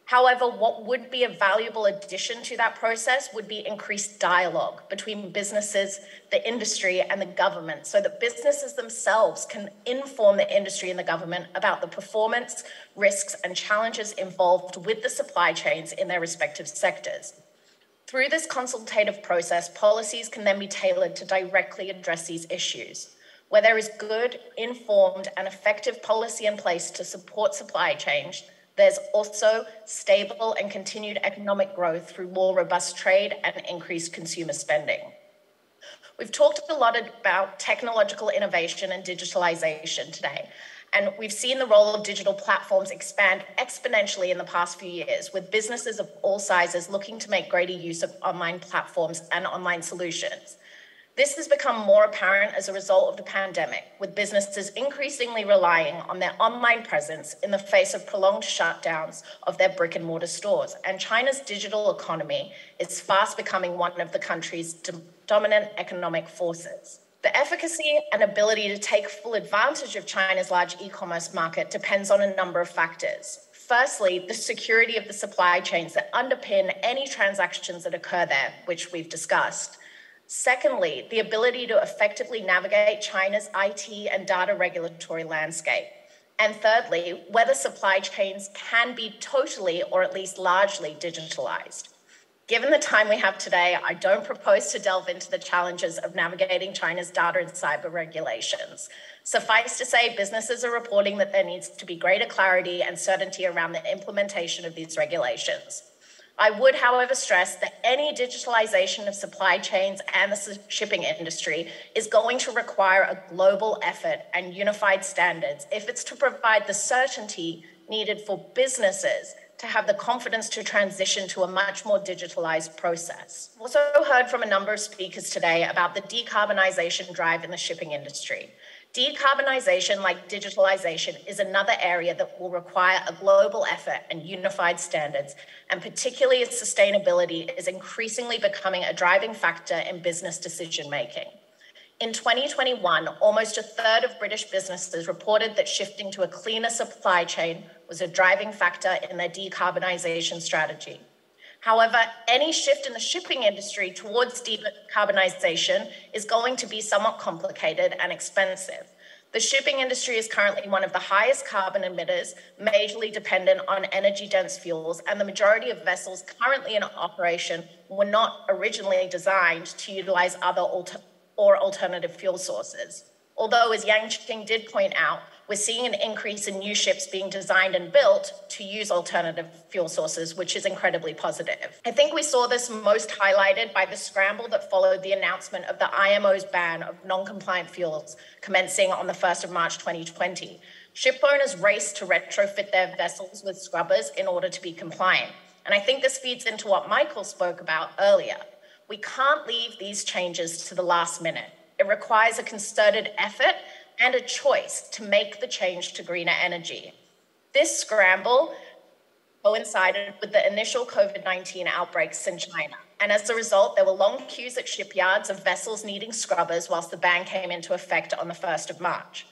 However, what would be a valuable addition to that process would be increased dialogue between businesses, the industry, and the government, so that businesses themselves can inform the industry and the government about the performance, risks, and challenges involved with the supply chains in their respective sectors. Through this consultative process, policies can then be tailored to directly address these issues. Where there is good, informed, and effective policy in place to support supply chains, there's also stable and continued economic growth through more robust trade and increased consumer spending. We've talked a lot about technological innovation and digitalization today, and we've seen the role of digital platforms expand exponentially in the past few years, with businesses of all sizes looking to make greater use of online platforms and online solutions. This has become more apparent as a result of the pandemic, with businesses increasingly relying on their online presence in the face of prolonged shutdowns of their brick and mortar stores. And China's digital economy is fast becoming one of the country's dominant economic forces. The efficacy and ability to take full advantage of China's large e-commerce market depends on a number of factors. Firstly, the security of the supply chains that underpin any transactions that occur there, which we've discussed. Secondly, the ability to effectively navigate China's IT and data regulatory landscape. And thirdly, whether supply chains can be totally or at least largely digitalized. Given the time we have today, I don't propose to delve into the challenges of navigating China's data and cyber regulations. Suffice to say, businesses are reporting that there needs to be greater clarity and certainty around the implementation of these regulations. I would, however, stress that any digitalization of supply chains and the shipping industry is going to require a global effort and unified standards if it's to provide the certainty needed for businesses to have the confidence to transition to a much more digitalized process. I've also heard from a number of speakers today about the decarbonization drive in the shipping industry. Decarbonization, like digitalization, is another area that will require a global effort and unified standards, and particularly as sustainability is increasingly becoming a driving factor in business decision-making. In 2021, almost a third of British businesses reported that shifting to a cleaner supply chain was a driving factor in their decarbonization strategy. However, any shift in the shipping industry towards decarbonization is going to be somewhat complicated and expensive. The shipping industry is currently one of the highest carbon emitters, majorly dependent on energy-dense fuels, and the majority of vessels currently in operation were not originally designed to utilize other alternative fuel sources. Although, as Yang Qing did point out, we're seeing an increase in new ships being designed and built to use alternative fuel sources, which is incredibly positive. I think we saw this most highlighted by the scramble that followed the announcement of the IMO's ban of non-compliant fuels commencing on the 1st of March 2020. Ship owners raced to retrofit their vessels with scrubbers in order to be compliant. And I think this feeds into what Michael spoke about earlier. We can't leave these changes to the last minute. It requires a concerted effort and a choice to make the change to greener energy. This scramble coincided with the initial COVID-19 outbreaks in China. And as a result, there were long queues at shipyards of vessels needing scrubbers whilst the ban came into effect on the 1st of March.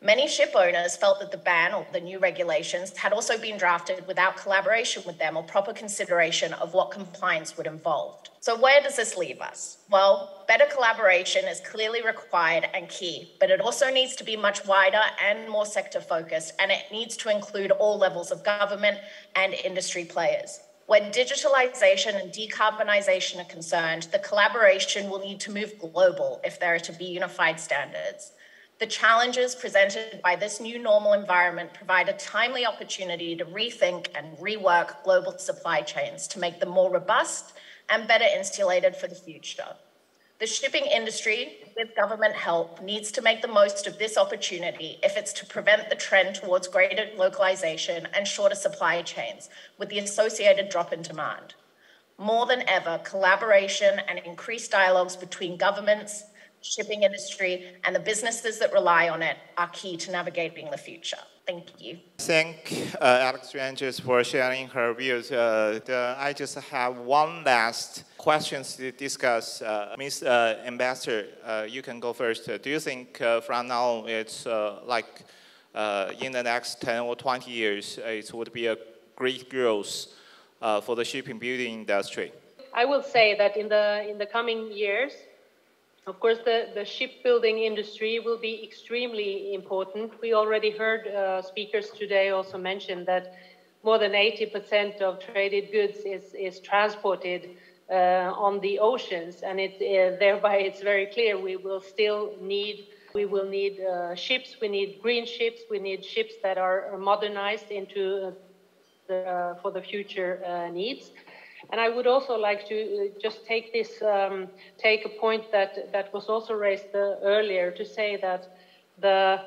Many ship owners felt that the ban or the new regulations had also been drafted without collaboration with them or proper consideration of what compliance would involve. So where does this leave us? Well, better collaboration is clearly required and key, but it also needs to be much wider and more sector focused, and it needs to include all levels of government and industry players. Where digitalization and decarbonization are concerned, the collaboration will need to move global if there are to be unified standards. The challenges presented by this new normal environment provide a timely opportunity to rethink and rework global supply chains to make them more robust and better insulated for the future. The shipping industry, with government help, needs to make the most of this opportunity if it's to prevent the trend towards greater localization and shorter supply chains, with the associated drop in demand. More than ever, collaboration and increased dialogues between governments, shipping industry, and the businesses that rely on it are key to navigating the future. Thank you. Thank Alex Rangers for sharing her views. I just have one last question to discuss. Ms. Ambassador, you can go first. Do you think from now it's in the next 10 or 20 years, it would be a great growth for the shipbuilding industry? I will say that in the coming years, of course, the shipbuilding industry will be extremely important. We already heard speakers today also mention that more than 80% of traded goods is transported on the oceans, and thereby it's very clear we will need ships. We need green ships. We need ships that are modernized for the future needs. And I would also like to just take a point that was also raised earlier, to say that the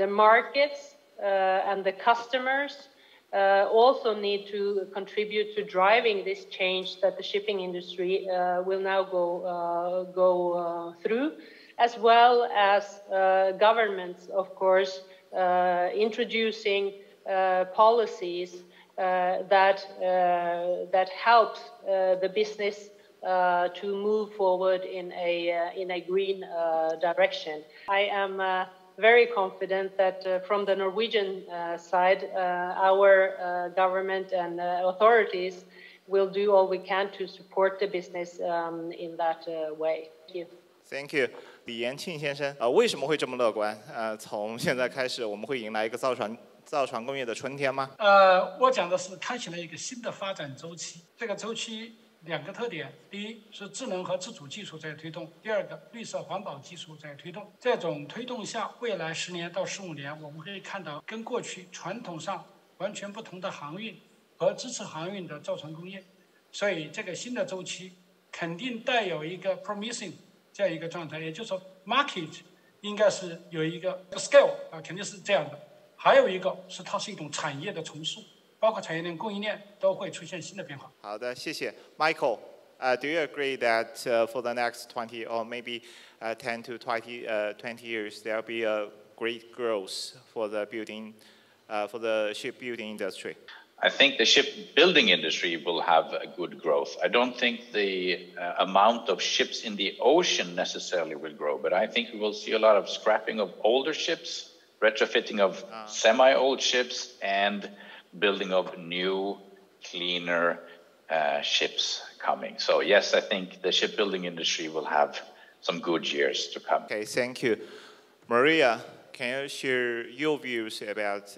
markets and the customers also need to contribute to driving this change that the shipping industry will now go through, as well as governments, of course, introducing policies that helps the business to move forward in a green direction. I am very confident that from the Norwegian side, our government and authorities will do all we can to support the business in that way. Thank you. Thank you. 李延庆先生，为什么会这么乐观？从现在开始，我们会迎来一个造船工业的春天吗？我讲的是开启了一个新的发展周期。这个周期两个特点：第一是智能和自主技术在推动；第二个，绿色环保技术在推动。这种推动下，未来10年到15年，我们可以看到跟过去传统上完全不同的航运和支持航运的造船工业。所以，这个新的周期肯定带有一个 promising 这样一个状态，也就是说 ，market 应该是有一个 scale 肯定是这样的。还有一个是它是一种产业的重塑，包括产业链、供应链都会出现新的变化。好的，谢谢 Michael. Do you agree that for the next 20 or maybe 10 to 20 years there will be a great growth for the shipbuilding industry? I think the shipbuilding industry will have a good growth. I don't think the amount of ships in the ocean necessarily will grow, but I think we will see a lot of scrapping of older ships, retrofitting of semi-old ships, and building of new, cleaner ships coming. So yes, I think the shipbuilding industry will have some good years to come. Okay, thank you. Maria, can you share your views about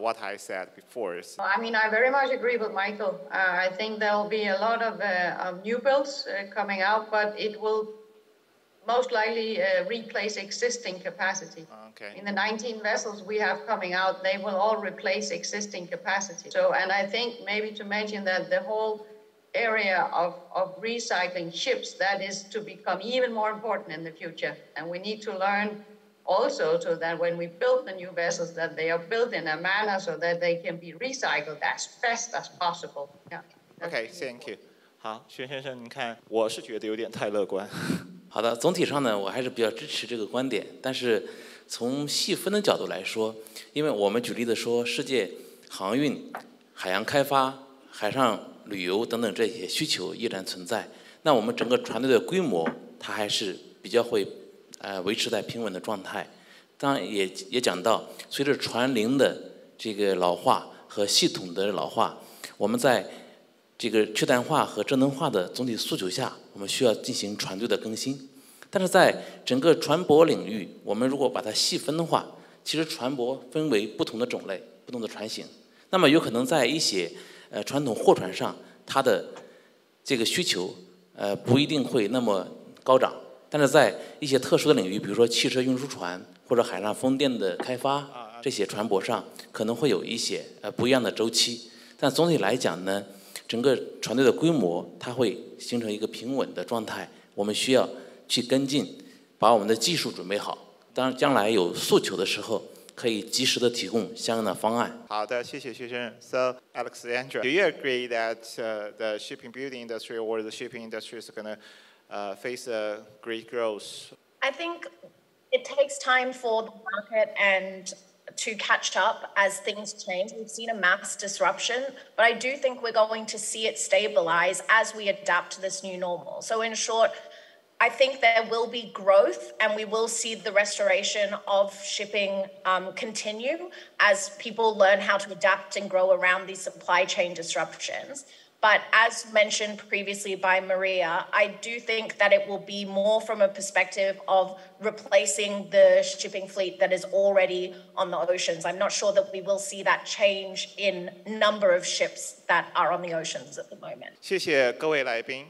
what I said before? I mean, I very much agree with Michael. I think there will be a lot of new builds coming out, but it will most likely replace existing capacity. Okay. In the 19 vessels we have coming out, they will all replace existing capacity. So, and I think maybe to mention that the whole area of recycling ships, that is to become even more important in the future. And we need to learn also so that when we build the new vessels, that they are built in a manner so that they can be recycled as fast as possible. Yeah. Okay, thank you. 好，薛先生，您看，我是觉得有点太乐观。好的，总体上呢，我还是比较支持这个观点。但是从细分的角度来说，因为我们举例的说，世界航运、海洋开发、海上旅游等等这些需求依然存在，那我们整个船队的规模，它还是比较会维持在平稳的状态。当然也讲到，随着船龄的这个老化和系统的老化，我们在这个去碳化和智能化的总体诉求下，我们需要进行船队的更新。但是在整个船舶领域，我们如果把它细分的话，其实船舶分为不同的种类、不同的船型。那么有可能在一些传统货船上，它的这个需求不一定会那么高涨，但是在一些特殊的领域，比如说汽车运输船或者海上风电的开发，这些船舶上可能会有一些不一样的周期。但总体来讲呢，整个船队的规模它会形成一个平稳的状态，我们需要去跟进，把我们的技术准备好，当将来有诉求的时候，可以及时的提供相应的方案。好的，谢谢薛先生。So, Alexandra, do you agree that the shipbuilding industry or the shipping industry is going to face a great growth? I think it takes time for the market and to catch up as things change. We've seen a mass disruption, but I do think we're going to see it stabilize as we adapt to this new normal. So in short, I think there will be growth and we will see the restoration of shipping continue as people learn how to adapt and grow around these supply chain disruptions. But as mentioned previously by Maria, I do think that it will be more from a perspective of replacing the shipping fleet that is already on the oceans. I'm not sure that we will see that change in number of ships that are on the oceans at the moment. 谢谢各位来宾。